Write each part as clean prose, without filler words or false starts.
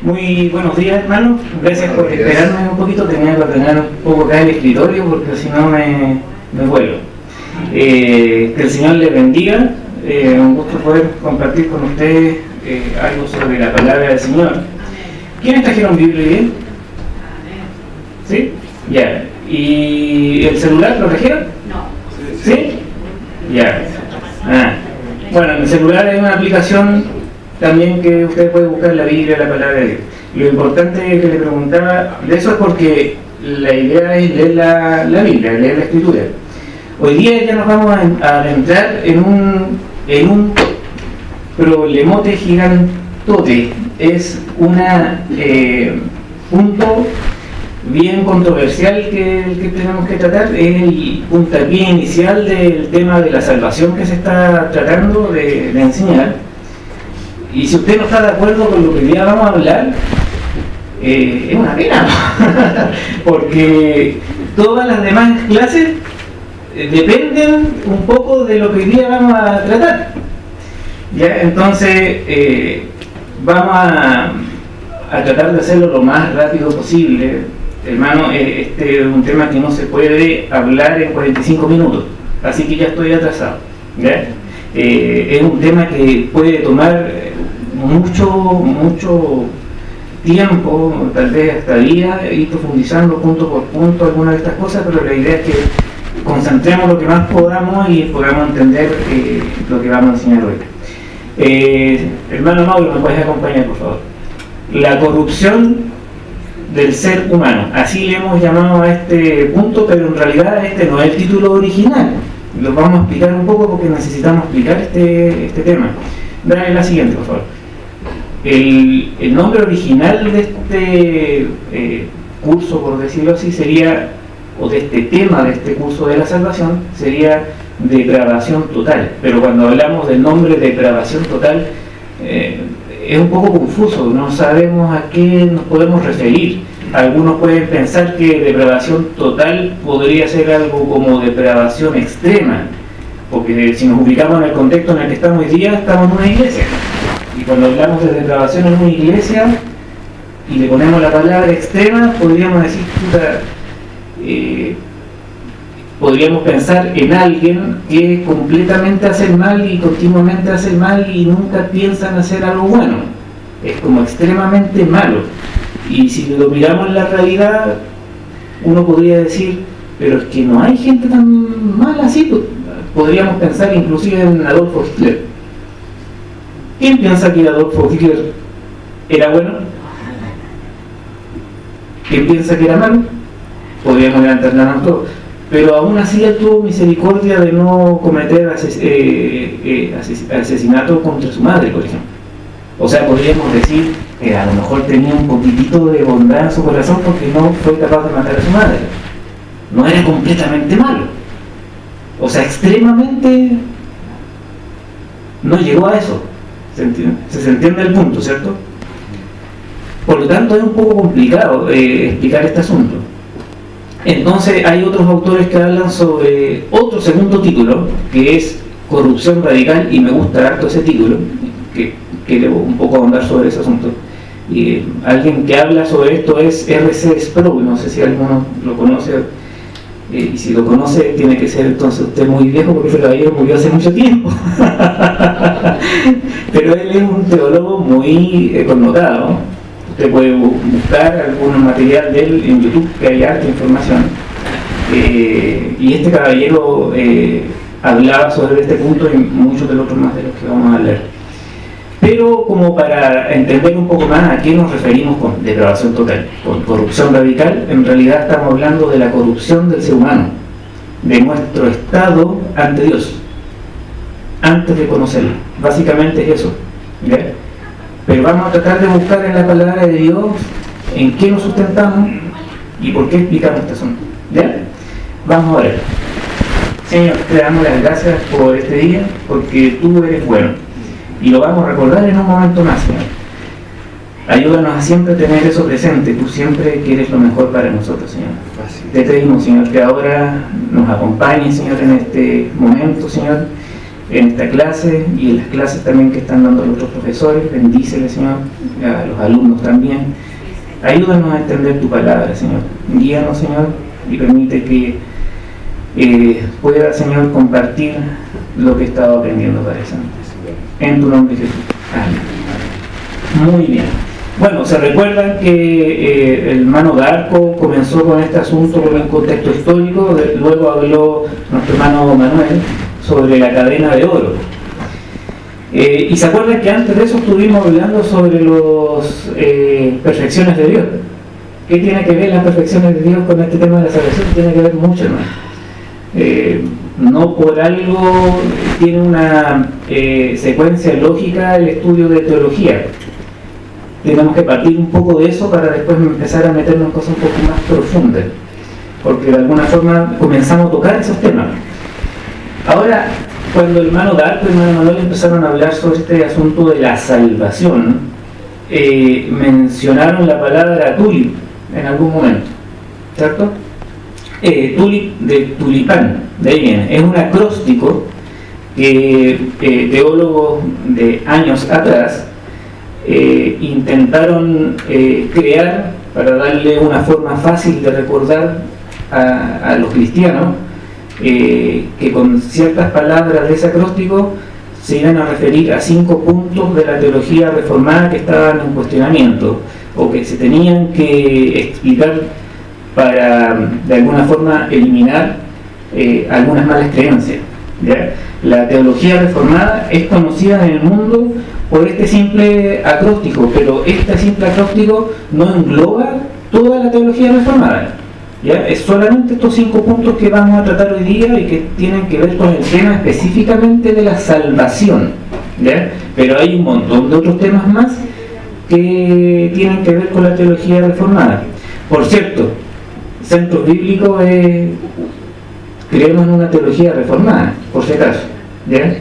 Muy buenos días, hermano. Gracias por esperarme un poquito. Tenía que ordenar un poco acá el escritorio porque si no me vuelo. Que el Señor le bendiga. Un gusto poder compartir con ustedes algo sobre la palabra del Señor. ¿Quiénes trajeron Biblia? ¿Sí? Ya. ¿Y el celular lo trajeron? No. ¿Sí? Ya. Bueno, en el celular hay una aplicación también que usted puede buscar la Biblia, la palabra de Dios. Lo importante que le preguntaba de eso es porque la idea es leer la Biblia, leer la Escritura. Hoy día ya nos vamos a adentrar en un problemote gigantote. Es un punto bien controversial que tenemos que tratar. Es el puntapié inicial del tema de la salvación que se está tratando de enseñar. Y si usted no está de acuerdo con lo que hoy día vamos a hablar, es una pena, porque todas las demás clases dependen un poco de lo que hoy día vamos a tratar. ¿Ya? Entonces, vamos a tratar de hacerlo lo más rápido posible. Hermano, este es un tema que no se puede hablar en 45 minutos, así que ya estoy atrasado. ¿Ya? Es un tema que puede tomar mucho tiempo, tal vez hasta días, ir profundizando punto por punto algunas de estas cosas, pero la idea es que concentremos lo que más podamos y podamos entender lo que vamos a enseñar hoy. Hermano Mauro, ¿me puedes acompañar, por favor? La corrupción del ser humano, así le hemos llamado a este punto, pero en realidad este no es el título original. Lo vamos a explicar un poco porque necesitamos explicar este tema. Dale la siguiente, por favor. El nombre original de este curso, por decirlo así, sería, o de este tema de este curso de la salvación, sería depravación total. Pero cuando hablamos del nombre depravación total, es un poco confuso, no sabemos a qué nos podemos referir. Algunos pueden pensar que depravación total podría ser algo como depravación extrema, porque si nos ubicamos en el contexto en el que estamos hoy día, estamos en una iglesia. Y cuando hablamos de depravación en una iglesia y le ponemos la palabra extrema, podríamos decir, podríamos pensar en alguien que completamente hace el mal y continuamente hace el mal y nunca piensa en hacer algo bueno. Es como extremadamente malo. Y si lo miramos en la realidad, uno podría decir, pero es que no hay gente tan mala así. Podríamos pensar inclusive en Adolfo Hitler. ¿Quién piensa que Adolfo Hitler era bueno? ¿Quién piensa que era malo? Podríamos levantar la mano todos. Pero aún así él tuvo misericordia de no cometer asesinato contra su madre, por ejemplo. O sea, podríamos decir que a lo mejor tenía un poquitito de bondad en su corazón porque no fue capaz de matar a su madre. No era completamente malo. O sea, extremadamente no llegó a eso. ¿Se entiende el punto, cierto? Por lo tanto, es un poco complicado explicar este asunto. Entonces, hay otros autores que hablan sobre otro segundo título, que es corrupción radical, y me gusta harto ese título, que quiero un poco ahondar sobre ese asunto. Y alguien que habla sobre esto es R.C. Sproul, no sé si alguno lo conoce. Y si lo conoce, tiene que ser entonces usted muy viejo, porque el caballero murió hace mucho tiempo. Pero él es un teólogo muy connotado. Usted puede buscar algún material de él en YouTube, que hay harta información. Y este caballero hablaba sobre este punto y muchos de los otros más de los que vamos a hablar. Pero como para entender un poco más a qué nos referimos con depravación total, con corrupción radical, en realidad estamos hablando de la corrupción del ser humano, de nuestro estado ante Dios, antes de conocerlo. Básicamente es eso, ¿ya? Pero vamos a tratar de buscar en la palabra de Dios en qué nos sustentamos y por qué explicamos este asunto, ¿ya? Vamos a ver. Señor, te damos las gracias por este día, porque tú eres bueno. Y lo vamos a recordar en un momento más, Señor. Ayúdanos a siempre tener eso presente. Tú siempre quieres lo mejor para nosotros, Señor. Te pedimos, Señor, que ahora nos acompañes, Señor, en este momento, Señor, en esta clase y en las clases también que están dando los otros profesores. Bendícele, Señor, a los alumnos también. Ayúdanos a entender tu palabra, Señor. Guíanos, Señor, y permite que pueda, Señor, compartir lo que he estado aprendiendo para eso. En tu nombre, Jesús. Amén. Muy bien. Bueno, se recuerdan que el hermano Darco comenzó con este asunto por el contexto histórico, luego habló nuestro hermano Manuel sobre la cadena de oro. Y se acuerdan que antes de eso estuvimos hablando sobre las perfecciones de Dios. ¿Qué tiene que ver las perfecciones de Dios con este tema de la salvación? Tiene que ver mucho, hermano. No por algo tiene una secuencia lógica el estudio de teología. Tenemos que partir un poco de eso para después empezar a meternos en cosas un poco más profundas, porque de alguna forma comenzamos a tocar esos temas. Ahora, cuando el hermano Darco y el hermano Manuel empezaron a hablar sobre este asunto de la salvación, mencionaron la palabra tulip en algún momento, ¿cierto? Tulip de tulipán, de ahí viene. Es un acróstico que teólogos de años atrás intentaron crear para darle una forma fácil de recordar a los cristianos, que con ciertas palabras de ese acróstico se iban a referir a 5 puntos de la teología reformada que estaban en cuestionamiento o que se tenían que explicar para de alguna forma eliminar algunas malas creencias, ¿ya? La teología reformada es conocida en el mundo por este simple acróstico, pero este simple acróstico no engloba toda la teología reformada, ¿ya? Es solamente estos 5 puntos que vamos a tratar hoy día y que tienen que ver con el tema específicamente de la salvación, ¿ya? Pero hay un montón de otros temas más que tienen que ver con la teología reformada. Por cierto, Centros Bíblicos creemos en una teología reformada, por si acaso, ¿ya?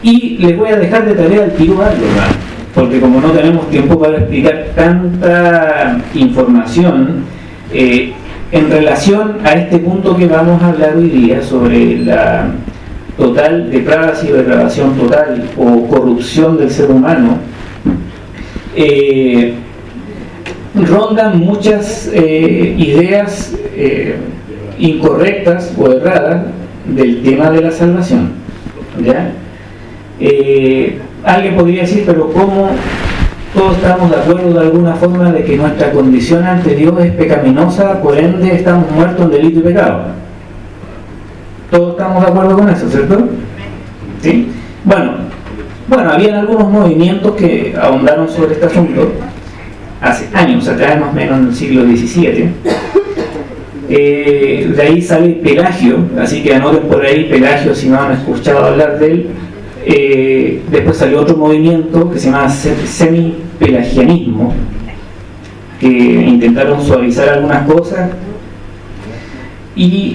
Y les voy a dejar de tarea al tiro algo, hermano, porque como no tenemos tiempo para explicar tanta información en relación a este punto que vamos a hablar hoy día sobre la total depravación, depravación total o corrupción del ser humano, rondan muchas ideas incorrectas o erradas del tema de la salvación, ¿ya? Alguien podría decir, pero ¿cómo todos estamos de acuerdo de alguna forma de que nuestra condición ante Dios es pecaminosa, por ende estamos muertos en delito y pecado? Todos estamos de acuerdo con eso, ¿cierto? ¿Sí? Bueno, habían algunos movimientos que ahondaron sobre este asunto hace años atrás, más o menos en el siglo XVII. De ahí sale Pelagio, así que anoten por ahí Pelagio si no han escuchado hablar de él. Después salió otro movimiento que se llama semi-pelagianismo, que intentaron suavizar algunas cosas, y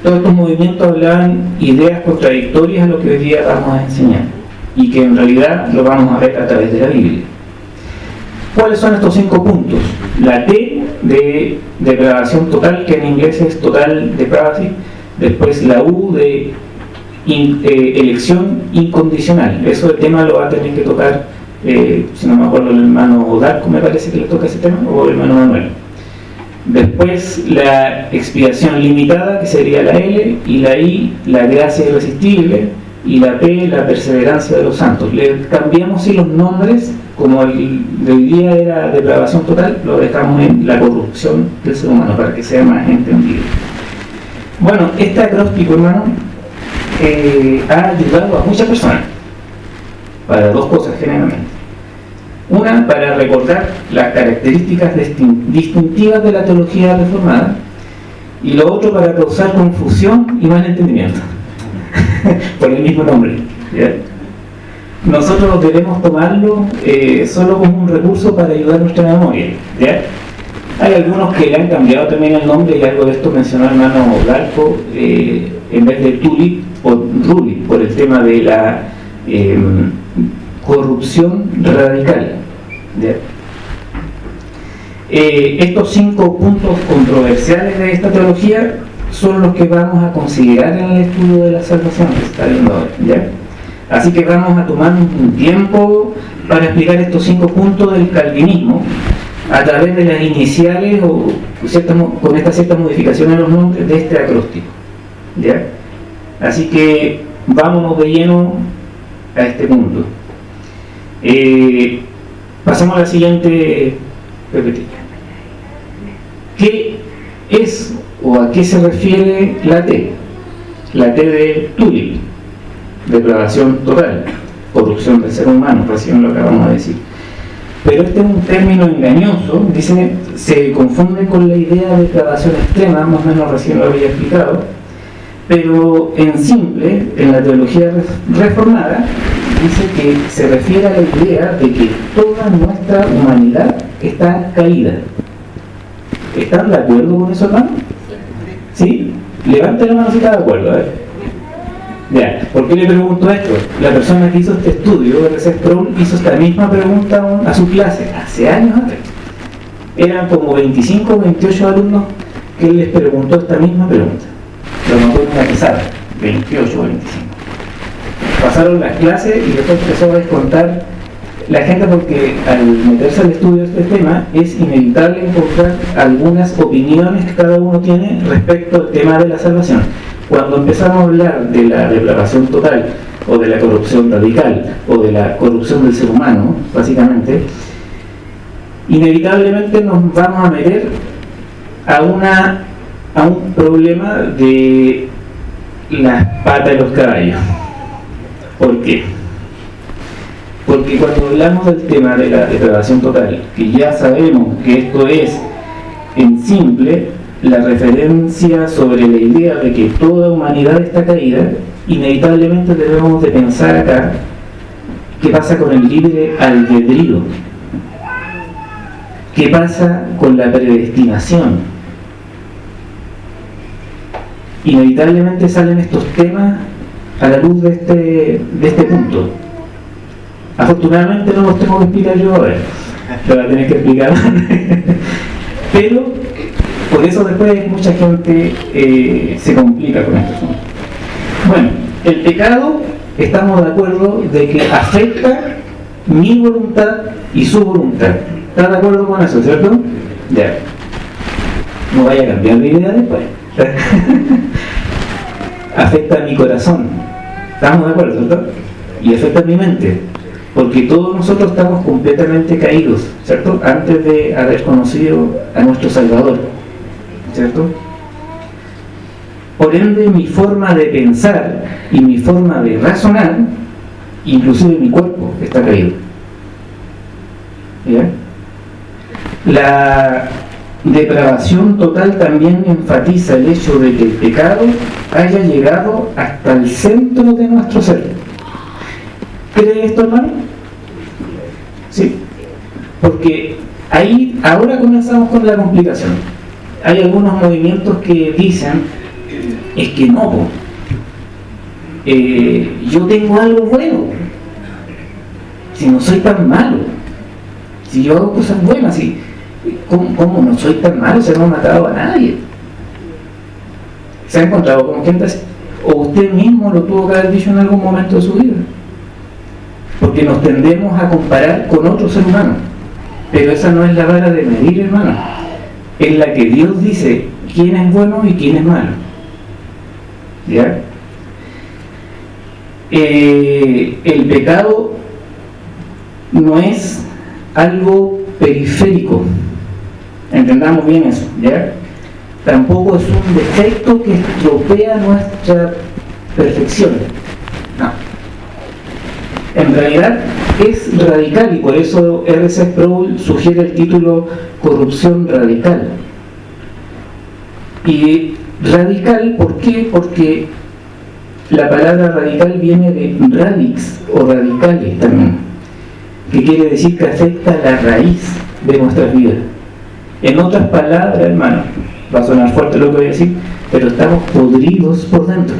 todos estos movimientos hablaban ideas contradictorias a lo que hoy día vamos a enseñar, y que en realidad lo vamos a ver a través de la Biblia. ¿Cuáles son estos 5 puntos? La T de depravación total, que en inglés es total depravity. Después la U de elección incondicional. Eso el tema lo va a tener que tocar, si no me acuerdo, el hermano Darco me parece que le toca ese tema, o el hermano Manuel. Después la expiación limitada, que sería la L, y la I, la gracia irresistible, y la P, la perseverancia de los santos. Le cambiamos los nombres, como el de hoy día era depravación total, lo dejamos en la corrupción del ser humano para que sea más entendido. Bueno, este acróstico, hermano, ha ayudado a muchas personas para 2 cosas generalmente. Una, para recordar las características distintivas de la teología reformada, y lo otro, para causar confusión y mal entendimiento por el mismo nombre, ¿ya? Nosotros debemos tomarlo solo como un recurso para ayudar nuestra memoria, ¿ya? Hay algunos que le han cambiado también el nombre, y algo de esto mencionó el hermano Darco, en vez de tulip por rulip, por el tema de la corrupción radical, ¿ya? Estos 5 puntos controversiales de esta teología son los que vamos a considerar en el estudio de la salvación que se está viendo ahora, ¿ya? Así que vamos a tomar un tiempo para explicar estos 5 puntos del calvinismo a través de las iniciales o con estas ciertas modificaciones en los nombres de este acróstico, ¿ya? Así que vámonos de lleno a este punto. Pasamos a la siguiente PPT. ¿Qué es o a qué se refiere la T? La T de Tulip, depravación total, corrupción del ser humano, recién lo acabamos de decir. Pero este es un término engañoso, dice, se confunde con la idea de depravación extrema, más o menos recién lo había explicado, pero en simple, en la teología reformada, dice que se refiere a la idea de que toda nuestra humanidad está caída. ¿Están de acuerdo con eso, hermano? ¿Sí? Levante la mano si está de acuerdo, a ver. Ya, ¿por qué le pregunto esto? La persona que hizo este estudio, R.C. Sproul, hizo esta misma pregunta a su clase hace años atrás. Eran como 25 o 28 alumnos que él les preguntó esta misma pregunta. Lo notó en una pesada, 28 o 25. Pasaron las clases y después empezó a descontar la gente, porque al meterse al estudio de este tema es inevitable encontrar algunas opiniones que cada uno tiene respecto al tema de la salvación. Cuando empezamos a hablar de la depravación total o de la corrupción radical o de la corrupción del ser humano, básicamente, inevitablemente nos vamos a meter a un problema de las patas de los caballos. ¿Por qué? Porque cuando hablamos del tema de la depravación total, que ya sabemos que esto es en simple la referencia sobre la idea de que toda humanidad está caída, inevitablemente debemos de pensar acá qué pasa con el libre albedrío, qué pasa con la predestinación. Inevitablemente salen estos temas a la luz de este punto. Afortunadamente no los tengo que explicar yo ahora, lo voy a tener que explicar. Pero por eso después mucha gente se complica con esto. Bueno, el pecado, estamos de acuerdo de que afecta mi voluntad y su voluntad. ¿Estás de acuerdo con eso, cierto? Ya. No vaya a cambiar de idea después. Afecta a mi corazón. ¿Estamos de acuerdo, cierto? Y afecta a mi mente. Porque todos nosotros estamos completamente caídos, ¿cierto? Antes de haber conocido a nuestro Salvador, ¿cierto? Por ende, mi forma de pensar y mi forma de razonar, inclusive mi cuerpo, está caído. ¿Ya? La depravación total también enfatiza el hecho de que el pecado haya llegado hasta el centro de nuestro ser. ¿Cree esto, hermano? Sí. Porque ahí, ahora comenzamos con la complicación. Hay algunos movimientos que dicen, es que no, yo tengo algo bueno, si no soy tan malo, si yo hago cosas buenas, ¿cómo no soy tan malo? Se no ha matado a nadie. ¿Se ha encontrado con gente así? ¿O usted mismo lo tuvo que haber dicho en algún momento de su vida? Porque nos tendemos a comparar con otro ser humano, pero esa no es la vara de medir, hermano. Es la que Dios dice quién es bueno y quién es malo. ¿Ya? El pecado no es algo periférico, entendamos bien eso, ¿ya? Tampoco es un defecto que estropea nuestra perfección, no. En realidad es radical, y por eso R.C. Sproul sugiere el título corrupción radical. Y radical, ¿por qué? Porque la palabra radical viene de radix o radicales también, que quiere decir que afecta la raíz de nuestras vidas. En otras palabras, hermano, va a sonar fuerte lo que voy a decir, pero estamos podridos por dentro.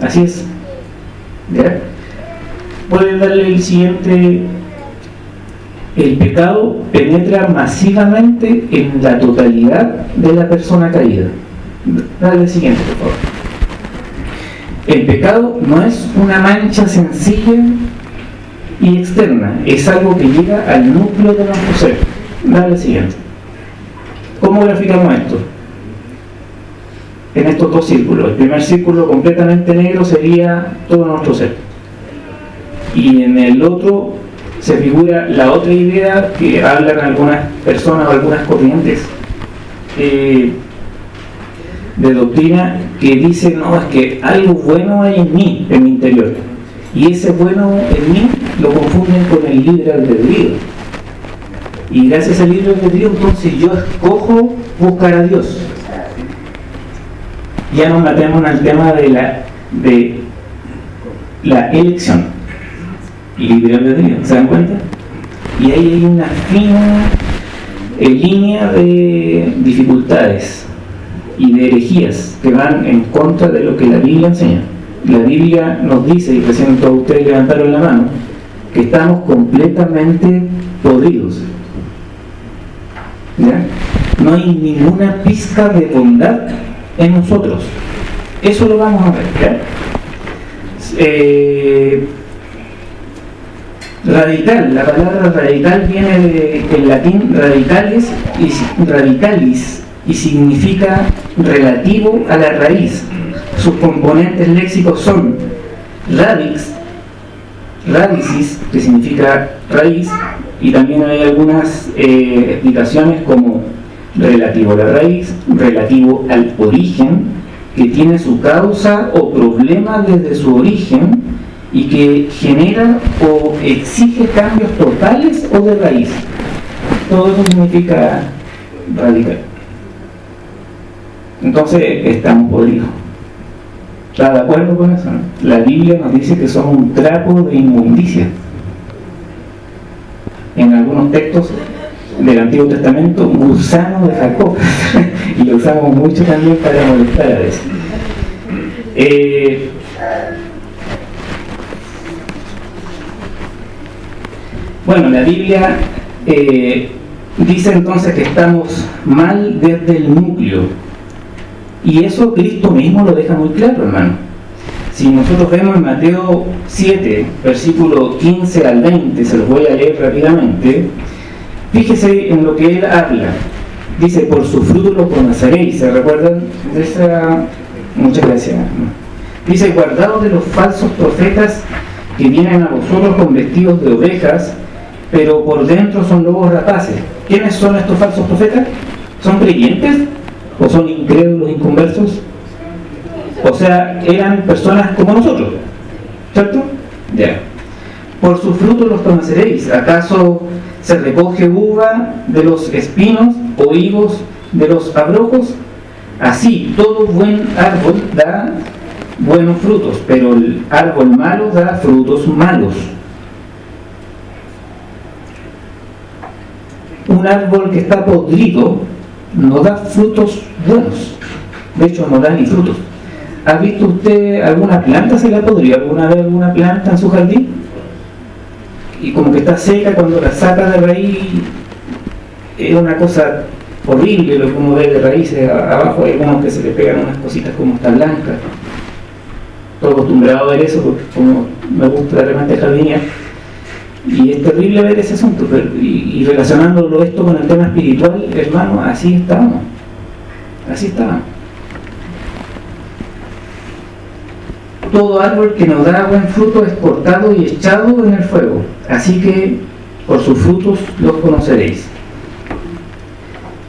Así es. ¿Ya? Pueden darle el siguiente. El pecado penetra masivamente en la totalidad de la persona caída. Dale el siguiente, por favor. El pecado no es una mancha sencilla y externa, es algo que llega al núcleo de nuestro ser. Dale el siguiente. ¿Cómo graficamos esto? En estos dos círculos. El primer círculo completamente negro sería todo nuestro ser. Y en el otro se figura la otra idea que hablan algunas personas o algunas corrientes de doctrina que dicen, no, es que algo bueno hay en mí, en mi interior. Y ese bueno en mí lo confunden con el libre albedrío. Y gracias al libre albedrío, entonces yo escojo buscar a Dios. Ya nos metemos en el tema de la elección. Libre albedrío, ¿se dan cuenta? Y ahí hay una fina línea de dificultades y de herejías que van en contra de lo que la Biblia enseña. La Biblia nos dice, y recién todos ustedes levantaron la mano, que estamos completamente podridos. ¿Ya? No hay ninguna pizca de bondad en nosotros. Eso lo vamos a ver. ¿Ya? Radical, la palabra radical viene del latín radicalis y significa relativo a la raíz. Sus componentes léxicos son radix, radicis, que significa raíz, y también hay algunas explicaciones como relativo a la raíz, relativo al origen, que tiene su causa o problema desde su origen y que genera o exige cambios totales o de raíz. Todo eso significa radical. Entonces estamos podridos. ¿Está de acuerdo con eso? ¿No? La Biblia nos dice que somos un trapo de inmundicia. En algunos textos del Antiguo Testamento, gusano de Jacob. Y lo usamos mucho también para molestar a veces. Bueno, la Biblia dice entonces que estamos mal desde el núcleo. Y eso Cristo mismo lo deja muy claro, hermano. Si nosotros vemos en Mateo 7, versículo 15 al 20, se los voy a leer rápidamente, fíjese en lo que él habla. Dice, por su fruto lo conoceréis. ¿Se recuerdan de esa? Muchas gracias. Dice, guardaos de los falsos profetas que vienen a vosotros con vestidos de ovejas, pero por dentro son lobos rapaces. ¿Quiénes son estos falsos profetas? ¿Son creyentes? ¿O son incrédulos, inconversos? O sea, eran personas como nosotros, ¿cierto? Ya. Por sus frutos los conoceréis. ¿Acaso se recoge uva de los espinos o higos de los abrojos? Así, todo buen árbol da buenos frutos, pero el árbol malo da frutos malos. Un árbol que está podrido no da frutos buenos. De hecho, no da ni frutos. ¿Ha visto usted alguna planta se la podría? ¿Alguna vez alguna planta en su jardín? Y como que está seca, cuando la saca de raíz, es una cosa horrible lo que uno ve de raíces. Abajo hay algunos que se le pegan unas cositas como esta blanca. Estoy acostumbrado a ver eso porque como me gusta de repente jardinear. Y es terrible ver ese asunto, y relacionándolo esto con el tema espiritual, hermano, así estábamos. Así estábamos. Todo árbol que no da buen fruto es cortado y echado en el fuego. Así que por sus frutos los conoceréis.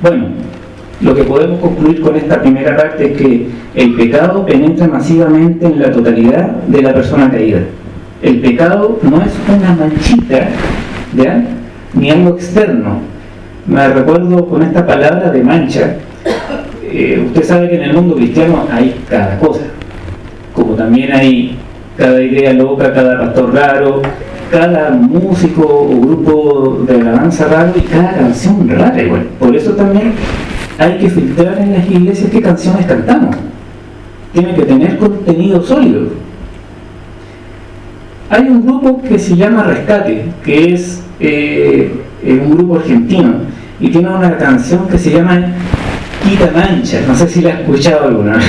Bueno, lo que podemos concluir con esta primera parte es que el pecado penetra masivamente en la totalidad de la persona caída. El pecado no es una manchita, ¿ya? Ni algo externo. Me recuerdo con esta palabra de mancha. Usted sabe que en el mundo cristiano hay cada cosa. Como también hay cada idea loca, cada pastor raro, cada músico o grupo de alabanza raro y cada canción rara igual. Por eso también hay que filtrar en las iglesias qué canciones cantamos. Tiene que tener contenido sólido. Hay un grupo que se llama Rescate, que es un grupo argentino, y tiene una canción que se llama quita manchas. No sé si la has escuchado alguna vez.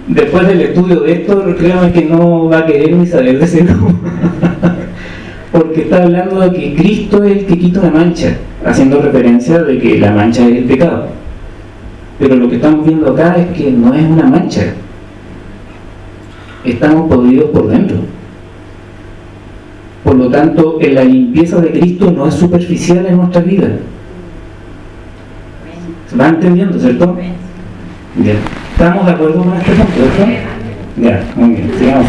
Después del estudio de esto, créame que no va a querer ni saber de ese grupo. Porque está hablando de que Cristo es el que quita una mancha, haciendo referencia de que la mancha es el pecado. Pero lo que estamos viendo acá es que no es una mancha. Estamos podridos por dentro. Por lo tanto, la limpieza de Cristo no es superficial en nuestra vida. ¿Se va entendiendo, cierto? Ya. ¿Estamos de acuerdo con este punto, cierto? Ya, muy bien, sigamos.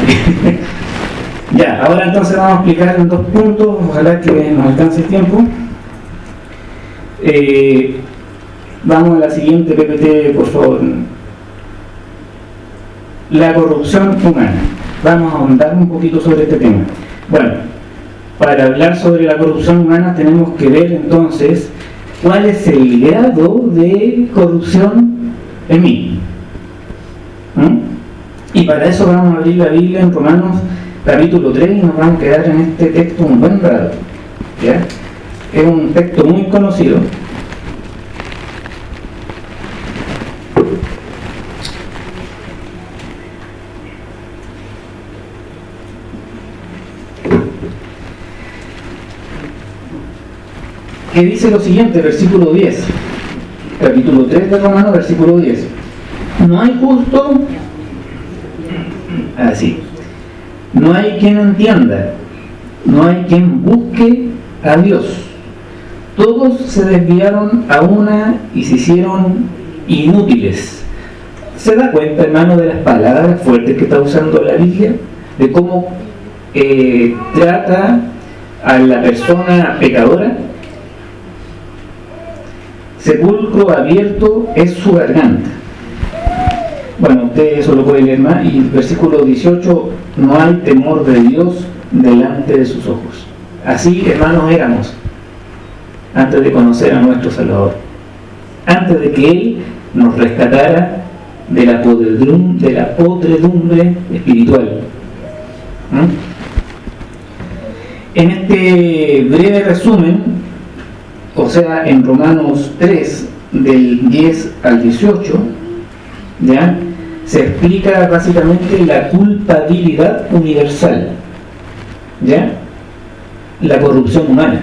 Ya, ahora entonces vamos a explicar en 2 puntos, ojalá que nos alcance el tiempo. Vamos a la siguiente PPT, por favor. La corrupción humana. Vamos a ahondar un poquito sobre este tema. Bueno, para hablar sobre la corrupción humana tenemos que ver entonces cuál es el grado de corrupción en mí. Y para eso vamos a abrir la Biblia en Romanos capítulo 3 y nos vamos a quedar en este texto un buen rato. ¿Ya? Es un texto muy conocido. Que dice lo siguiente, versículo 10, capítulo 3 de Romanos, versículo 10. No hay justo, así, no hay quien entienda, no hay quien busque a Dios. Todos se desviaron a una y se hicieron inútiles. ¿Se da cuenta, hermano, de las palabras fuertes que está usando la Biblia? De cómo trata a la persona pecadora. Sepulcro abierto es su garganta. Bueno, usted eso lo puede leer más. Y el versículo 18, no hay temor de Dios delante de sus ojos. Así, hermanos, éramos antes de conocer a nuestro Salvador, antes de que Él nos rescatara de la podredumbre espiritual. En este breve resumen, o sea, en Romanos 3, del 10 al 18, ¿ya?, se explica básicamente la culpabilidad universal, ¿ya?, la corrupción humana,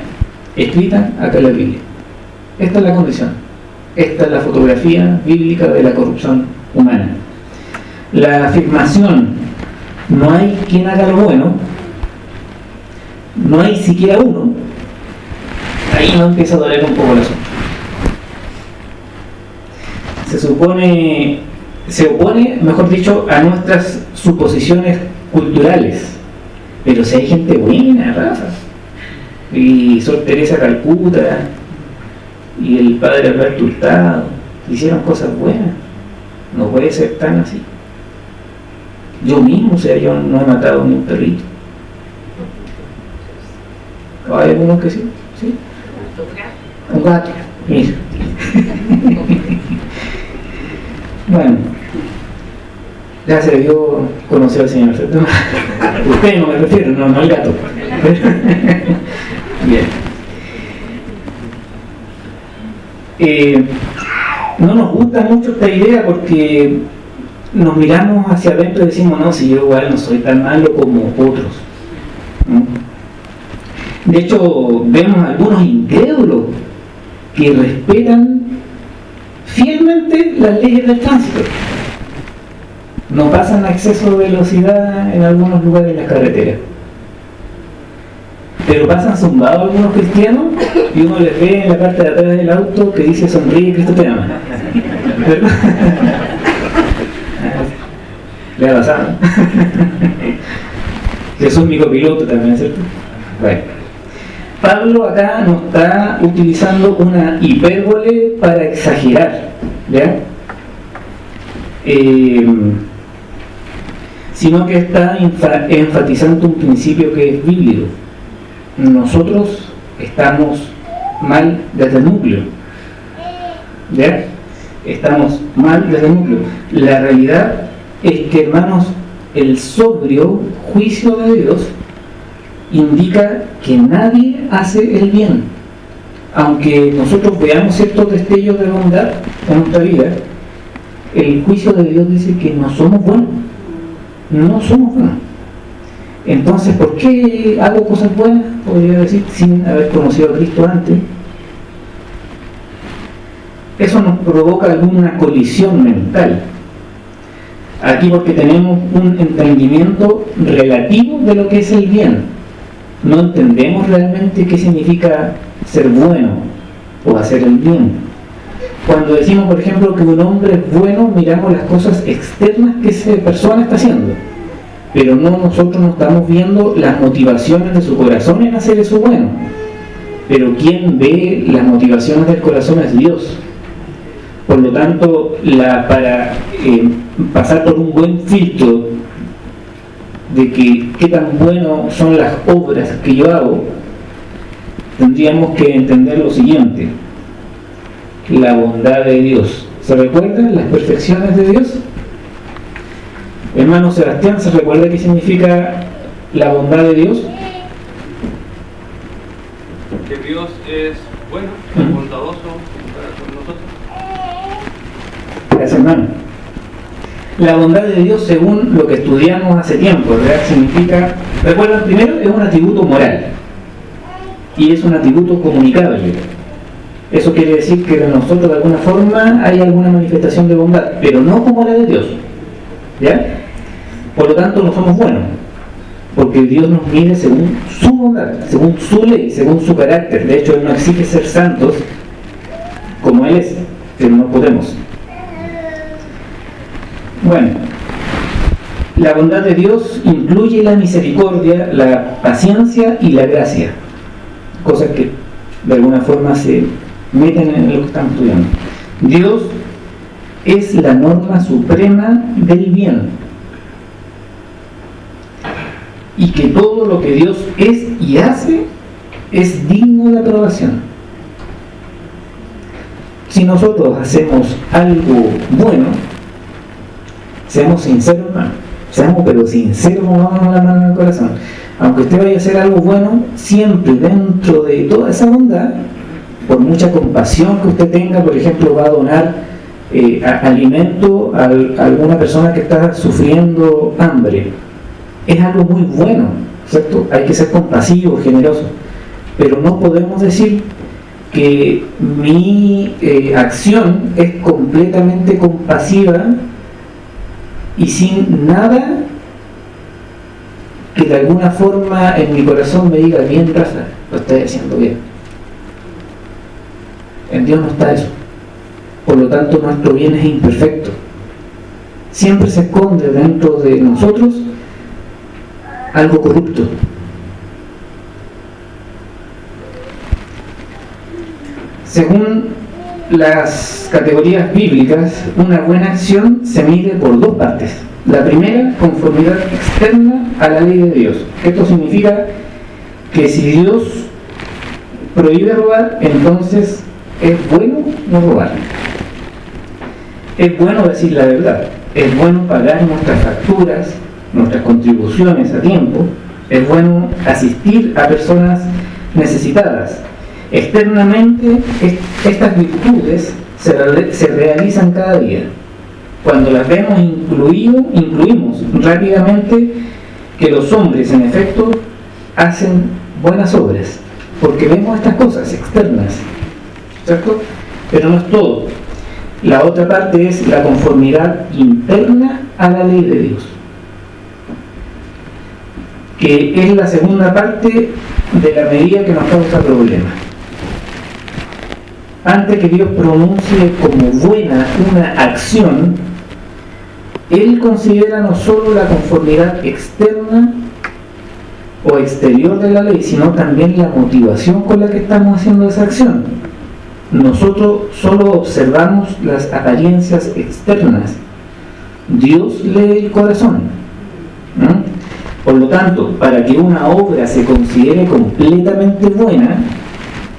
escrita acá en la Biblia. Esta es la condición, esta es la fotografía bíblica de la corrupción humana. La afirmación, no hay quien haga lo bueno, no hay siquiera uno, ahí nos empieza a doler un poco el asunto. Se opone, mejor dicho, a nuestras suposiciones culturales. Pero si hay gente buena, Rafa, y Sor Teresa Calcuta, y el padre Alberto Hurtado, hicieron cosas buenas, no puede ser tan así. Yo mismo, o sea, yo no he matado ni un perrito. ¿Hay algunos que sí? ¿Sí? Un gato, mira. Bueno, ya se debió conocer al Señor, ¿cierto? Usted no me refiero, no el gato. Bien. No nos gusta mucho esta idea porque nos miramos hacia adentro y decimos, no, si yo igual no soy tan malo como otros. De hecho, vemos algunos incrédulos que respetan fielmente las leyes del tránsito. No pasan a exceso de velocidad en algunos lugares de las carreteras. Pero pasan zumbados algunos cristianos y uno les ve en la parte de atrás del auto que dice sonríe, Cristo te ama. ¿Verdad? Le ha pasado. Jesús mi copiloto también, ¿cierto? Bueno. Pablo acá no está utilizando una hipérbole para exagerar, ¿ya? Sino que está enfatizando un principio que es bíblico. Nosotros estamos mal desde el núcleo, ¿ya? Estamos mal desde el núcleo. La realidad es que, hermanos, el sobrio juicio de Dios indica que nadie hace el bien, aunque nosotros veamos ciertos destellos de bondad en nuestra vida, el juicio de Dios dice que no somos buenos. No somos buenos. Entonces, ¿por qué hago cosas buenas? Podría decir, sin haber conocido a Cristo antes. Eso nos provoca alguna colisión mental. Aquí porque tenemos un entendimiento relativo de lo que es el bien. No entendemos realmente qué significa ser bueno o hacer el bien. Cuando decimos, por ejemplo, que un hombre es bueno, miramos las cosas externas que esa persona está haciendo, pero nosotros no estamos viendo las motivaciones de su corazón en hacer eso bueno. Pero quien ve las motivaciones del corazón es Dios. Por lo tanto, para pasar por un buen filtro de qué tan buenas son las obras que yo hago, tendríamos que entender lo siguiente: la bondad de Dios. ¿Se recuerdan las perfecciones de Dios? Hermano Sebastián, ¿se recuerda qué significa la bondad de Dios? Que Dios es bueno, es bondadoso para con nosotros. Gracias, hermano. La bondad de Dios, según lo que estudiamos hace tiempo, ¿verdad? Significa, recuerden, primero es un atributo moral y es un atributo comunicable. Eso quiere decir que de nosotros de alguna forma hay alguna manifestación de bondad, pero no como la de Dios, ¿ya? Por lo tanto no somos buenos, porque Dios nos mide según su bondad, según su ley, según su carácter. De hecho, Él no exige ser santos como Él es, pero no podemos. Bueno, la bondad de Dios incluye la misericordia, la paciencia y la gracia, cosas que de alguna forma se meten en lo que estamos estudiando. Dios es la norma suprema del bien, y que todo lo que Dios es y hace es digno de aprobación. Si nosotros hacemos algo bueno, seamos sinceros, hermano, seamos pero sinceros, pongamos la mano en el corazón. Aunque usted vaya a hacer algo bueno, siempre dentro de toda esa bondad, por mucha compasión que usted tenga, por ejemplo, va a donar alimento a alguna persona que está sufriendo hambre. Es algo muy bueno, ¿cierto? Hay que ser compasivo, generoso, pero no podemos decir que mi acción es completamente compasiva y sin nada que de alguna forma en mi corazón me diga: bien, Rafa, lo estoy haciendo bien. En Dios no está eso. Por lo tanto, nuestro bien es imperfecto. Siempre se esconde dentro de nosotros algo corrupto. Según las categorías bíblicas, una buena acción se mide por dos partes. La primera, conformidad externa a la ley de Dios. Esto significa que si Dios prohíbe robar, entonces es bueno no robar. Es bueno decir la verdad. Es bueno pagar nuestras facturas, nuestras contribuciones a tiempo. Es bueno asistir a personas necesitadas. Externamente, estas virtudes se realizan cada día. Cuando las vemos, incluimos rápidamente que los hombres, en efecto, hacen buenas obras, porque vemos estas cosas externas, ¿cierto? Pero no es todo. La otra parte es la conformidad interna a la ley de Dios, que es la segunda parte de la medida que nos causa problemas. Antes que Dios pronuncie como buena una acción, Él considera no solo la conformidad externa o exterior de la ley, sino también la motivación con la que estamos haciendo esa acción. Nosotros solo observamos las apariencias externas. Dios lee el corazón. Por lo tanto, para que una obra se considere completamente buena,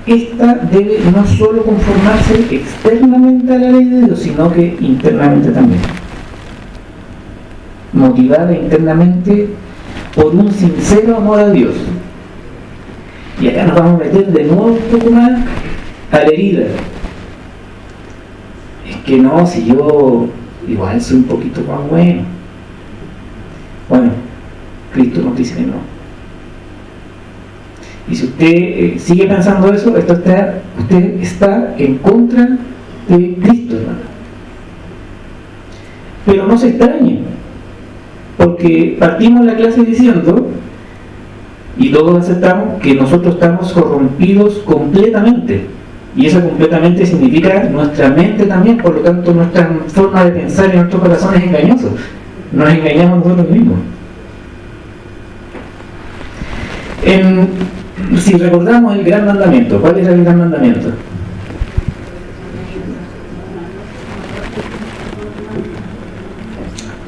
esta debe no solo conformarse externamente a la ley de Dios, sino que internamente también. Motivada internamente por un sincero amor a Dios. Y acá nos vamos a meter de nuevo un poco más a la herida. Es que no, si yo igual soy un poquito más bueno. Bueno, Cristo nos dice que no. Y si usted sigue pensando eso, usted está en contra de Cristo, hermano. Pero no se extrañe, porque partimos la clase diciendo, y todos aceptamos, que nosotros estamos corrompidos completamente. Y eso completamente significa nuestra mente también, por lo tanto nuestra forma de pensar en nuestro corazón es engañoso. Nos engañamos nosotros mismos. Si recordamos el gran mandamiento, ¿cuál era el gran mandamiento?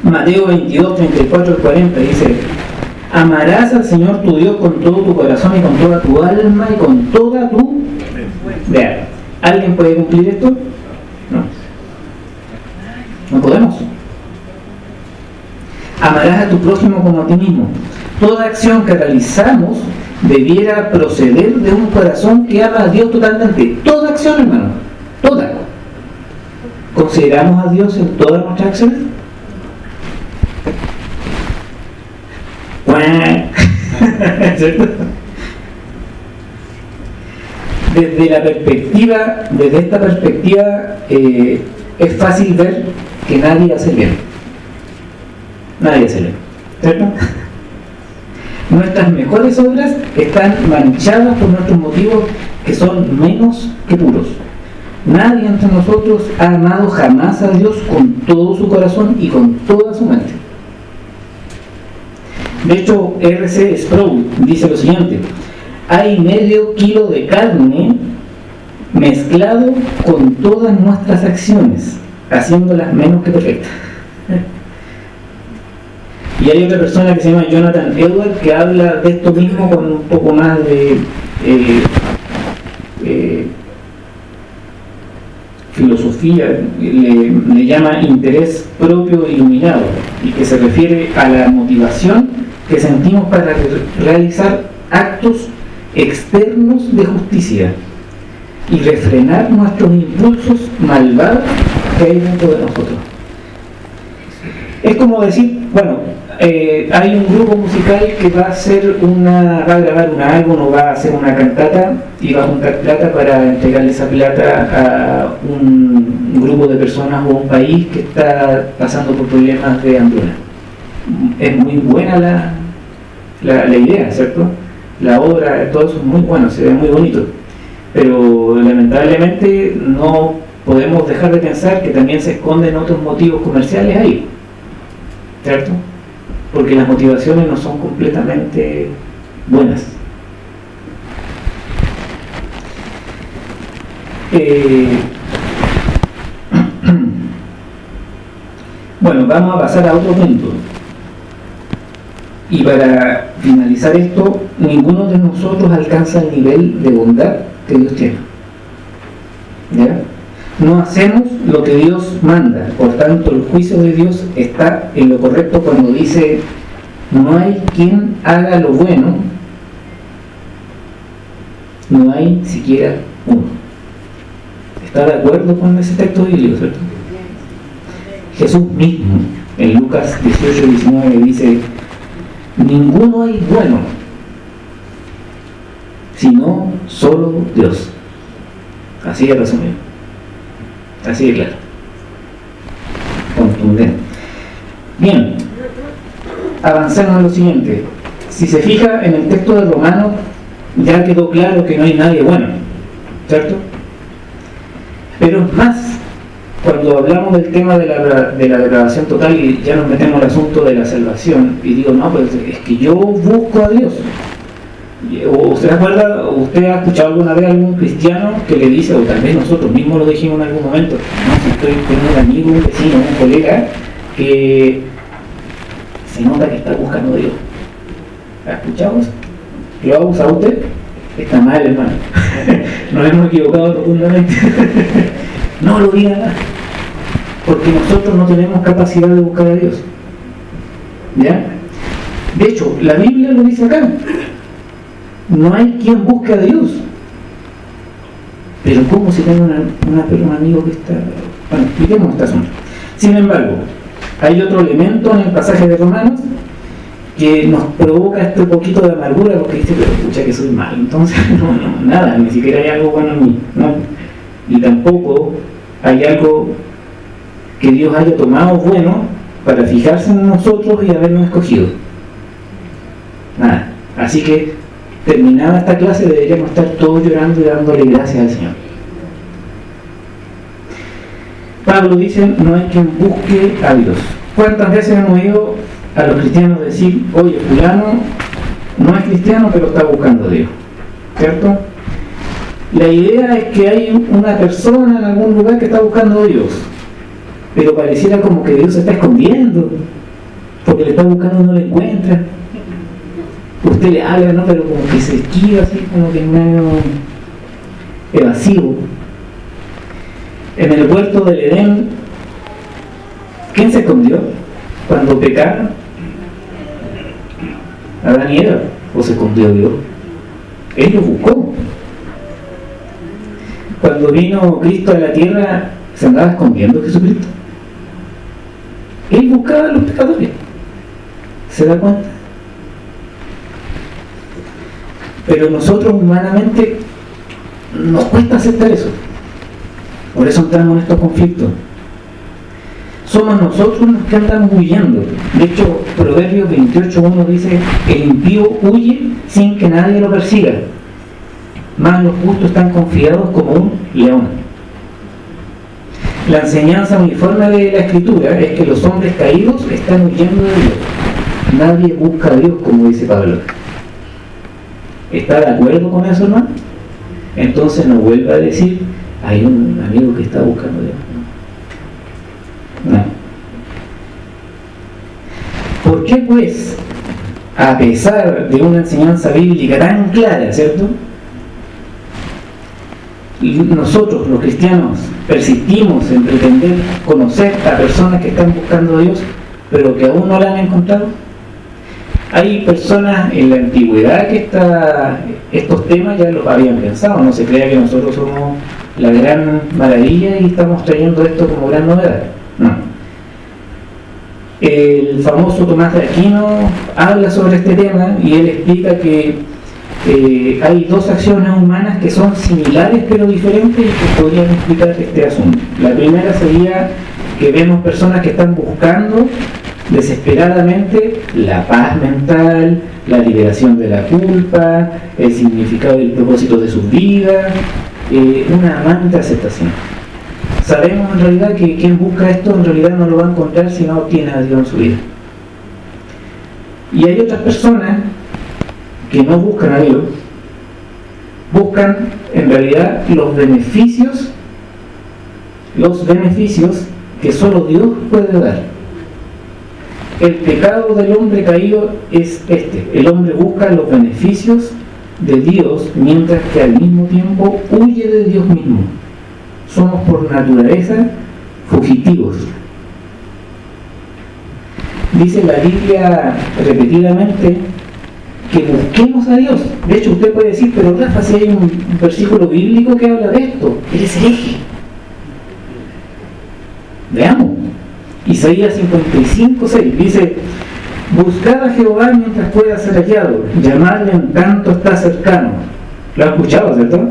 Mateo 22, 34 y 40 dice: amarás al Señor tu Dios con todo tu corazón y con toda tu alma y con toda tu... Vean, ¿alguien puede cumplir esto? No. No podemos. Amarás a tu prójimo como a ti mismo. Toda acción que realizamos debiera proceder de un corazón que ama a Dios totalmente. Toda acción, hermano. Toda. ¿Consideramos a Dios en todas nuestras acciones? ¿Cierto? Desde esta perspectiva, es fácil ver que nadie hace bien. Nadie hace bien, ¿cierto? Nuestras mejores obras están manchadas por nuestros motivos que son menos que puros. Nadie entre nosotros ha amado jamás a Dios con todo su corazón y con toda su mente. De hecho, R.C. Sproul dice lo siguiente: hay medio kilo de carne mezclado con todas nuestras acciones, haciéndolas menos que perfectas. Y hay otra persona que se llama Jonathan Edwards que habla de esto mismo con un poco más de filosofía, le llama interés propio iluminado, y que se refiere a la motivación que sentimos para realizar actos externos de justicia y refrenar nuestros impulsos malvados que hay dentro de nosotros. Es como decir, bueno, hay un grupo musical que va a grabar un álbum o va a hacer una cantata y va a juntar plata para entregarle esa plata a un grupo de personas o un país que está pasando por problemas de hambruna. Es muy buena la idea, ¿cierto? La obra, todo eso es muy bueno, se ve muy bonito, pero lamentablemente no podemos dejar de pensar que también se esconden otros motivos comerciales ahí, ¿cierto? Porque las motivaciones no son completamente buenas. Bueno, vamos a pasar a otro punto. Y para finalizar esto, ninguno de nosotros alcanza el nivel de bondad que Dios tiene. ¿Ya? No hacemos lo que Dios manda, por tanto el juicio de Dios está en lo correcto cuando dice: no hay quien haga lo bueno, no hay siquiera uno. ¿Está de acuerdo con ese texto bíblico, cierto? Jesús mismo, en Lucas 18-19 dice: ninguno hay bueno, sino solo Dios. Así de resumido, así de claro, contundente. Bien, avancemos en lo siguiente. Si se fija en el texto de Romanos, ya quedó claro que no hay nadie bueno, ¿cierto? Pero es más, cuando hablamos del tema de la depravación total y ya nos metemos en el asunto de la salvación, y digo, no, pues es que yo busco a Dios. ¿Usted acuerda, usted ha escuchado alguna vez a algún cristiano que le dice, o tal vez nosotros mismos lo dijimos en algún momento, no, si estoy con un amigo, un vecino, un colega, que se nota que está buscando a Dios? ¿Ha escuchado eso? ¿Lo ha usado usted? Está mal, hermano. Nos hemos equivocado profundamente. No lo diga nada, porque nosotros no tenemos capacidad de buscar a Dios. ¿Ya? De hecho, la Biblia lo dice acá: no hay quien busque a Dios. Pero ¿cómo si tengo un amigo que está...? Bueno, expliquemos este asunto. Sin embargo, hay otro elemento en el pasaje de Romanos que nos provoca este poquito de amargura, porque dice, pero escucha que soy malo, entonces nada, ni siquiera hay algo bueno en mí, ¿no? Y tampoco hay algo que Dios haya tomado bueno para fijarse en nosotros y habernos escogido. Nada. Así que, terminada esta clase, deberíamos estar todos llorando y dándole gracias al Señor. Pablo dice, no hay quien busque a Dios. ¿Cuántas veces hemos oído a los cristianos decir, oye, fulano no es cristiano pero está buscando a Dios? ¿Cierto? La idea es que hay una persona en algún lugar que está buscando a Dios, pero pareciera como que Dios se está escondiendo, porque le está buscando y no le encuentra. Usted le habla, ¿no? Pero como que se esquiva así, como que medio evasivo. En el huerto del Edén, ¿quién se escondió cuando pecaron? ¿Adán y Eva? ¿O se escondió Dios? Él lo buscó. Cuando vino Cristo a la tierra, ¿se andaba escondiendo Jesucristo? Él buscaba a los pecadores. ¿Se da cuenta? Pero nosotros humanamente nos cuesta aceptar eso. Por eso entramos en estos conflictos. Somos nosotros los que andamos huyendo. De hecho, Proverbios 28:1 dice, el impío huye sin que nadie lo persiga, mas los justos están confiados como un león. La enseñanza uniforme de la Escritura es que los hombres caídos están huyendo de Dios. Nadie busca a Dios, como dice Pablo. ¿Está de acuerdo con eso, hermano? Entonces no vuelva a decir, hay un amigo que está buscando a Dios. No. ¿Por qué, pues, a pesar de una enseñanza bíblica tan clara, ¿cierto?, nosotros, los cristianos, persistimos en pretender conocer a personas que están buscando a Dios, pero que aún no la han encontrado? Hay personas en la antigüedad que estos temas ya los habían pensado. No se crea que nosotros somos la gran maravilla y estamos trayendo esto como gran novedad. No. El famoso Tomás de Aquino habla sobre este tema y él explica que hay dos acciones humanas que son similares pero diferentes y que podrían explicar este asunto. La primera sería que vemos personas que están buscando desesperadamente la paz mental, la liberación de la culpa, el significado y el propósito de sus vidas, una amante aceptación. Sabemos en realidad que quien busca esto en realidad no lo va a encontrar si no tiene a Dios en su vida. Y hay otras personas que no buscan a Dios, buscan en realidad los beneficios que solo Dios puede dar. El pecado del hombre caído es este: el hombre busca los beneficios de Dios mientras que al mismo tiempo huye de Dios mismo. Somos por naturaleza fugitivos. Dice la Biblia repetidamente que busquemos a Dios. De hecho, usted puede decir, pero Rafa, si hay un versículo bíblico que habla de esto, eres hereje. Veamos. Isaías 55:6 dice: buscad a Jehová mientras pueda ser hallado, llamadle en tanto está cercano. ¿Lo ha escuchado, cierto?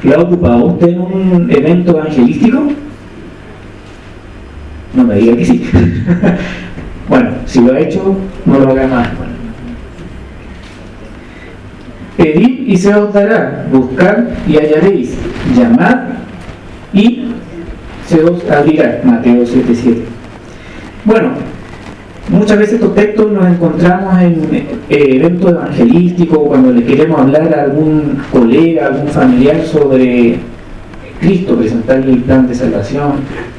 ¿Lo ha ocupado usted en un evento evangelístico? No me diga que sí. Bueno, si lo ha hecho, no lo haga más. Bueno. Pedid y se os dará, buscad y hallaréis, llamad y se os abrirá. Mateo 7:7. Bueno, muchas veces estos textos los encontramos en eventos evangelísticos, cuando le queremos hablar a algún colega, a algún familiar sobre Cristo, presentarle el plan de salvación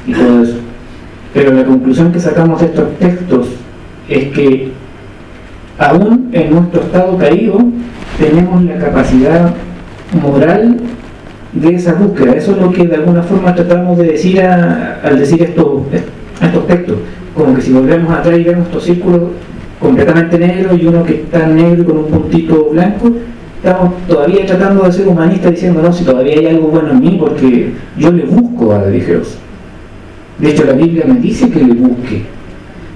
y todo eso. Pero la conclusión que sacamos de estos textos es que aún en nuestro estado caído tenemos la capacidad moral de esa búsqueda. Eso es lo que de alguna forma tratamos de decir al decir estos textos. Como que si volvemos atrás y vemos estos círculos completamente negros y uno que está negro con un puntito blanco, estamos todavía tratando de ser humanistas diciendo, no, si todavía hay algo bueno en mí porque yo le busco a Dios. De hecho, la Biblia me dice que le busque.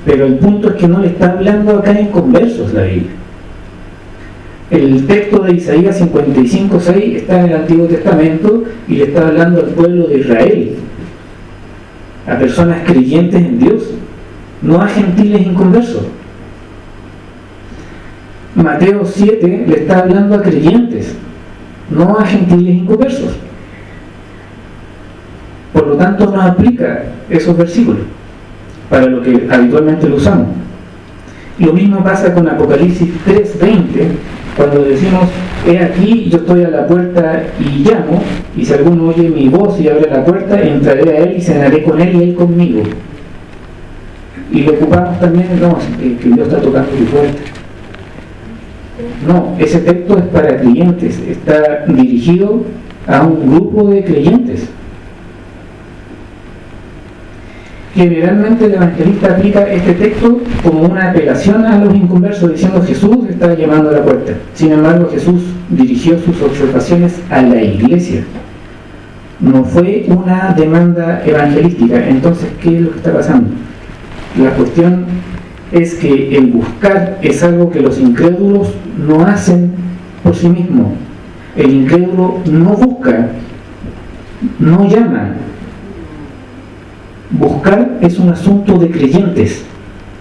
Pero el punto es que no le está hablando acá en conversos la Biblia. El texto de Isaías 55:6 está en el Antiguo Testamento y le está hablando al pueblo de Israel, a personas creyentes en Dios, no a gentiles inconversos. Mateo 7 le está hablando a creyentes, no a gentiles inconversos. Por lo tanto, no aplica esos versículos para lo que habitualmente lo usamos. Lo mismo pasa con Apocalipsis 3:20, cuando decimos, he aquí, yo estoy a la puerta y llamo, y si alguno oye mi voz y abre la puerta, entraré a él y cenaré con él y él conmigo. Y lo ocupamos también, no, que Dios está tocando tu puerta. No, ese texto es para creyentes, está dirigido a un grupo de creyentes. Generalmente el evangelista aplica este texto como una apelación a los inconversos, diciendo Jesús está llamando a la puerta. Sin embargo, Jesús dirigió sus observaciones a la iglesia. No fue una demanda evangelística. Entonces, ¿qué es lo que está pasando? La cuestión es que el buscar es algo que los incrédulos no hacen por sí mismos. El incrédulo no busca, no llama. Buscar es un asunto de creyentes.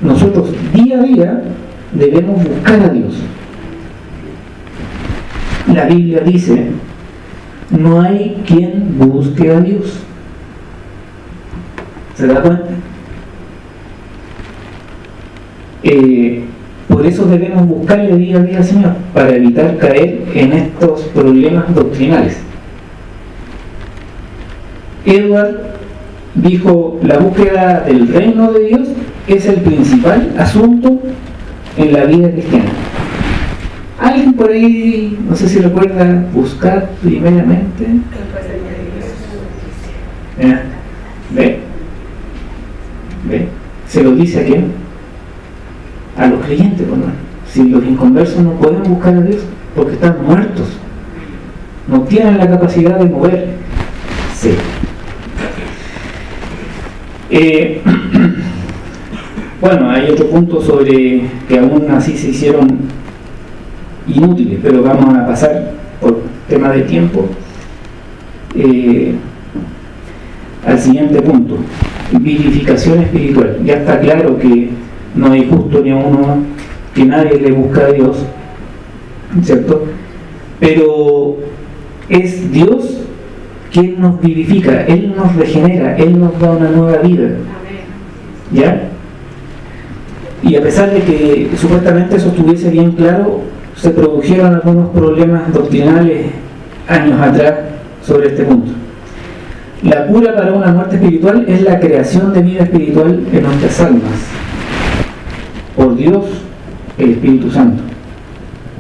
Nosotros día a día debemos buscar a Dios. La Biblia dice, no hay quien busque a Dios. ¿Se da cuenta? Por eso debemos buscarle día a día al Señor, para evitar caer en estos problemas doctrinales. Edward dijo, la búsqueda del reino de Dios es el principal asunto en la vida cristiana. Alguien por ahí, no sé si recuerda, buscar primeramente. ¿Ve? ¿Se lo dice a quién? A los creyentes, ¿no? Si los inconversos no pueden buscar a Dios porque están muertos, no tienen la capacidad de moverse. Bueno, hay otro punto sobre que aún así se hicieron inútiles, pero vamos a pasar por tema de tiempo al siguiente punto: vivificación espiritual. Ya está claro que no hay justo ni a uno, que nadie le busca a Dios, ¿cierto? Pero es Dios quien nos vivifica, Él nos regenera, Él nos da una nueva vida. ¿Ya? Y a pesar de que supuestamente eso estuviese bien claro, se produjeron algunos problemas doctrinales años atrás sobre este punto. La cura para una muerte espiritual es la creación de vida espiritual en nuestras almas, por Dios, el Espíritu Santo.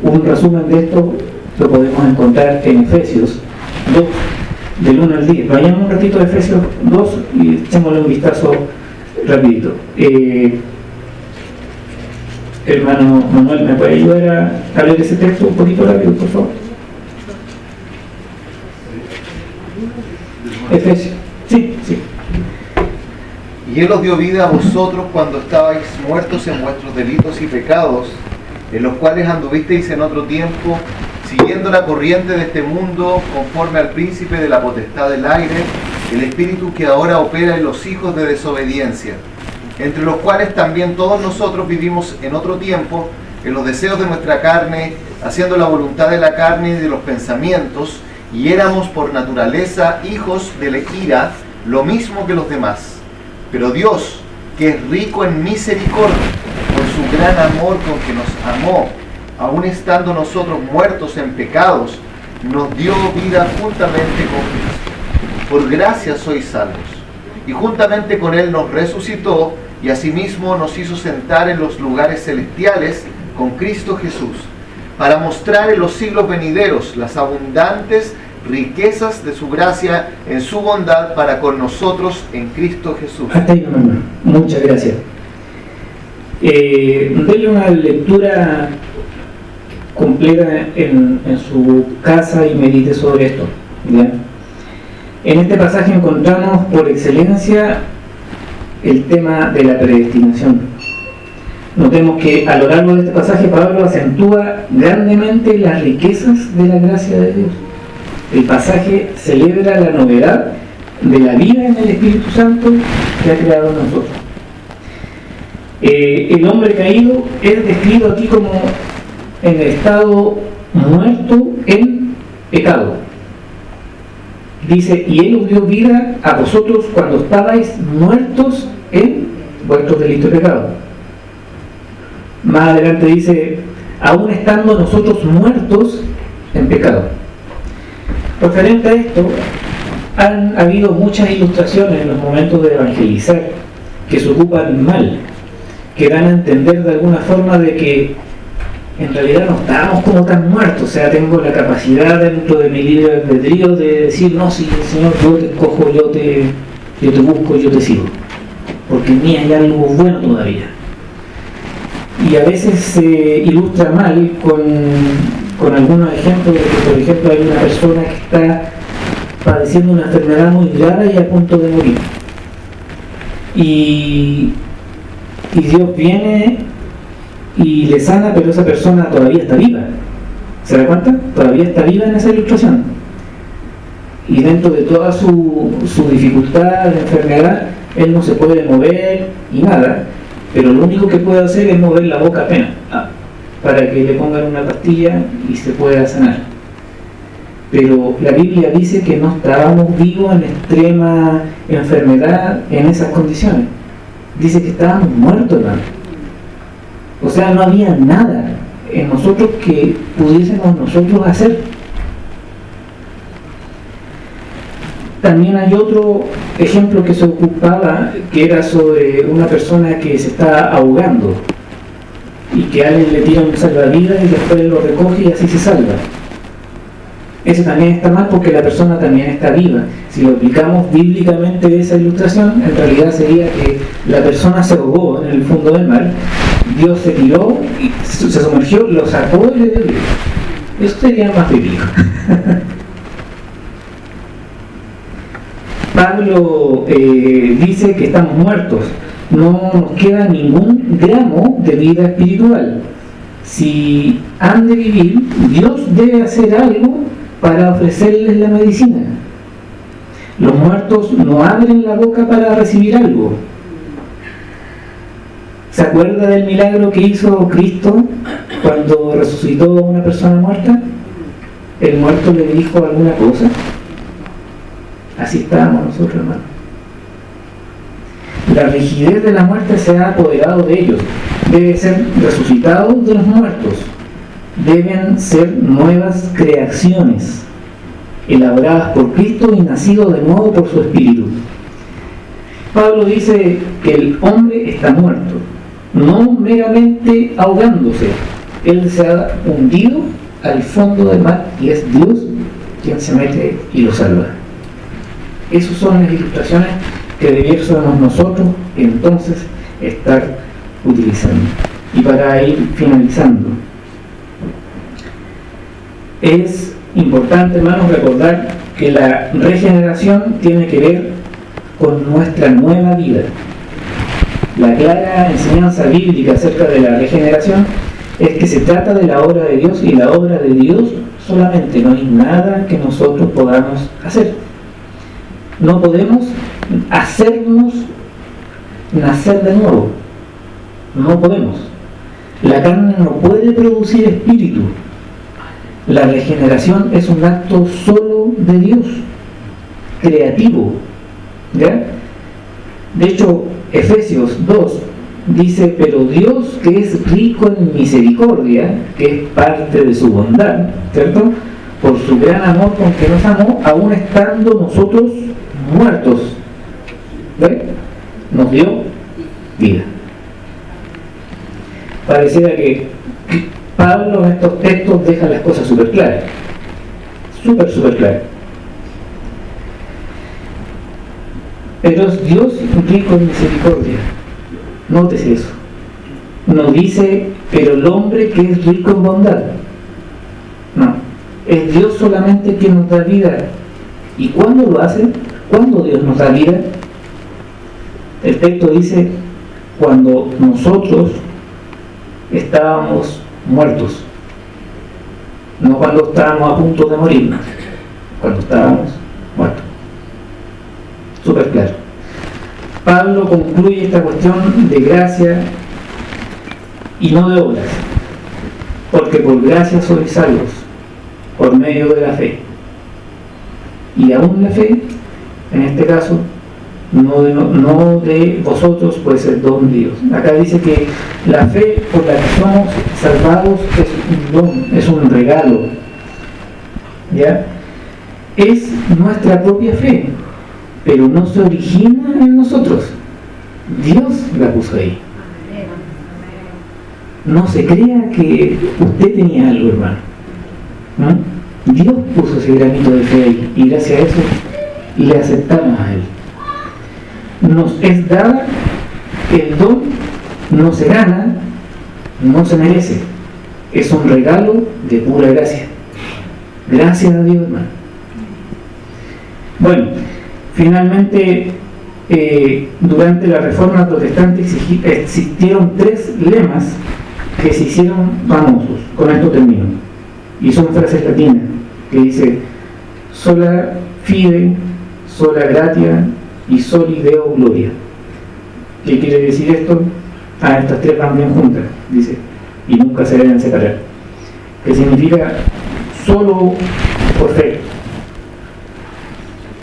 Un resumen de esto lo podemos encontrar en Efesios 2, del 1 al 10. Vayamos un ratito a Efesios 2 y echémosle un vistazo rapidito. Hermano Manuel, ¿me puede ayudar a leer ese texto un poquito rápido, por favor? Efesios. Sí. Y Él os dio vida a vosotros cuando estabais muertos en vuestros delitos y pecados, en los cuales anduvisteis en otro tiempo, siguiendo la corriente de este mundo, conforme al príncipe de la potestad del aire, el espíritu que ahora opera en los hijos de desobediencia, entre los cuales también todos nosotros vivimos en otro tiempo, en los deseos de nuestra carne, haciendo la voluntad de la carne y de los pensamientos, y éramos por naturaleza hijos de la ira, lo mismo que los demás. Pero Dios, que es rico en misericordia, por su gran amor con que nos amó, aun estando nosotros muertos en pecados, nos dio vida juntamente con Cristo. Por gracia sois salvos. Y juntamente con Él nos resucitó, y asimismo nos hizo sentar en los lugares celestiales con Cristo Jesús, para mostrar en los siglos venideros las abundantes riquezas de su gracia en su bondad para con nosotros en Cristo Jesús. Hasta ahí, hermano. Muchas gracias. Doy una lectura completa en su casa y medite sobre esto, ¿ya? En este pasaje encontramos por excelencia el tema de la predestinación. Notemos que a lo largo de este pasaje Pablo acentúa grandemente las riquezas de la gracia de Dios. El pasaje celebra la novedad de la vida en el Espíritu Santo que ha creado en nosotros. El hombre caído es descrito aquí como en el estado muerto en pecado. Dice, y Él os dio vida a vosotros cuando estabais muertos en vuestros delitos y pecados. Más adelante dice, aún estando nosotros muertos en pecado. Referente a esto, han habido muchas ilustraciones en los momentos de evangelizar que se ocupan mal, que dan a entender de alguna forma de que en realidad no estábamos como tan muertos. O sea, tengo la capacidad dentro de mi libre albedrío de decir, no, si Señor, yo te escojo, yo te busco, yo te sigo, porque en mí hay algo bueno todavía. Y a veces se ilustra mal con algunos ejemplos de que, por ejemplo, hay una persona que está padeciendo una enfermedad muy grave y a punto de morir. Y Dios viene y le sana, pero esa persona todavía está viva. ¿Se da cuenta? Todavía está viva en esa ilustración. Y dentro de toda su dificultad de enfermedad, él no se puede mover y nada, pero lo único que puede hacer es mover la boca apenas, para que le pongan una pastilla y se pueda sanar. Pero la Biblia dice que no estábamos vivos en extrema enfermedad en esas condiciones. Dice que estábamos muertos, hermano. O sea, no había nada en nosotros que pudiésemos nosotros hacer. También hay otro ejemplo que se ocupaba, que era sobre una persona que se está ahogando y que alguien le tira un salvavidas y después lo recoge y así se salva. Eso también está mal porque la persona también está viva. Si lo aplicamos bíblicamente esa ilustración, en realidad sería que la persona se ahogó en el fondo del mar, Dios se tiró y se sumergió, lo sacó y le dio vida. Eso sería más bíblico. Pablo dice que estamos muertos, no nos queda ningún gramo de vida espiritual. Si han de vivir, Dios debe hacer algo para ofrecerles la medicina. Los muertos no abren la boca para recibir algo. ¿Se acuerda del milagro que hizo Cristo cuando resucitó a una persona muerta? El muerto le dijo alguna cosa. Así estábamos nosotros, hermanos. La rigidez de la muerte se ha apoderado de ellos. Debe ser resucitados de los muertos. Deben ser nuevas creaciones, elaboradas por Cristo y nacidos de nuevo por su Espíritu. Pablo dice que el hombre está muerto, no meramente ahogándose. Él se ha hundido al fondo del mar y es Dios quien se mete y lo salva. Esas son las ilustraciones que debiéramos nosotros entonces estar utilizando. Y para ir finalizando, es importante, hermanos, recordar que la regeneración tiene que ver con nuestra nueva vida. La clara enseñanza bíblica acerca de la regeneración es que se trata de la obra de Dios, y la obra de Dios solamente, no hay nada que nosotros podamos hacer. No podemos hacernos nacer de nuevo. No podemos. La carne no puede producir espíritu. La regeneración es un acto solo de Dios, creativo. ¿Ya? De hecho, Efesios 2 dice, pero Dios, que es rico en misericordia, que es parte de su bondad, ¿cierto?, por su gran amor con que nos amó, aún estando nosotros muertos, ¿ve?, nos dio vida. Pareciera que Pablo en estos textos deja las cosas súper claras, súper claras. Pero es Dios rico en misericordia. Nótese eso. No dice, pero el hombre que es rico en bondad. Es Dios solamente quien nos da vida. ¿Y cuándo lo hace? ¿Cuándo Dios nos da vida? El texto dice, cuando nosotros estábamos muertos. No cuando estábamos a punto de morir, cuando estábamos muertos. Súper claro. Pablo concluye esta cuestión de gracia y no de obras, porque por gracia sois salvos, por medio de la fe. Y aún la fe, en este caso, no de vosotros, pues es don de Dios. Acá dice que la fe por la que somos salvados es un don, es un regalo. ¿Ya? Es nuestra propia fe, pero no se origina en nosotros. Dios la puso ahí. No se crea que usted tenía algo, hermano, ¿no? Dios puso ese granito de fe ahí, y gracias a eso le aceptamos a Él. Nos es dada, el don no se gana, no se merece, es un regalo de pura gracia. Gracias a Dios, hermano. Bueno, finalmente, durante la Reforma Protestante existieron 3 lemas que se hicieron famosos. Con esto termino. Y son frases latinas que dice: sola fide, sola gratia y soli Deo gloria. ¿Qué quiere decir esto? Estas 3 van bien juntas, dice, y nunca se deben separar. Que significa solo por fe,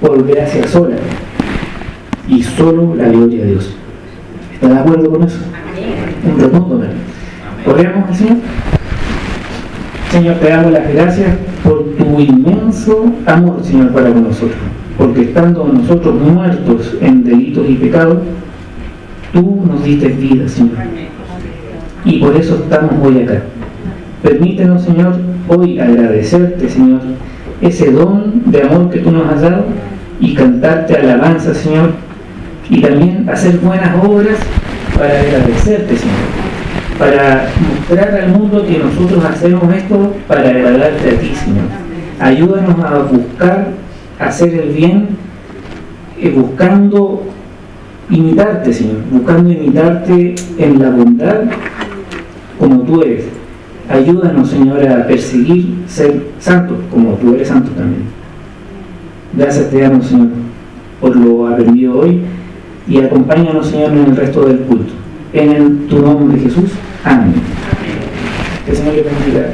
por gracia sola, y solo la gloria de Dios. ¿Está de acuerdo con eso? Un rotundo, ¿no? ¿Oremos al Señor? Señor, te damos las gracias por tu inmenso amor, Señor, para con nosotros, porque estando nosotros muertos en delitos y pecados, tú nos diste vida, Señor, y por eso estamos hoy acá. Permítenos, Señor, hoy agradecerte, Señor, ese don de amor que tú nos has dado, y cantarte alabanza, Señor, y también hacer buenas obras para agradecerte, Señor, para mostrar al mundo que nosotros hacemos esto para agradarte a ti, Señor. Ayúdanos a buscar hacer el bien, buscando imitarte, Señor, buscando imitarte en la bondad como tú eres. Ayúdanos, Señor, a perseguir ser santos como tú eres santo también. Gracias te damos, Señor, por lo aprendido hoy, y acompáñanos, Señor, en el resto del culto. En tu nombre, Jesús. Amén. Que el Señor le bendiga.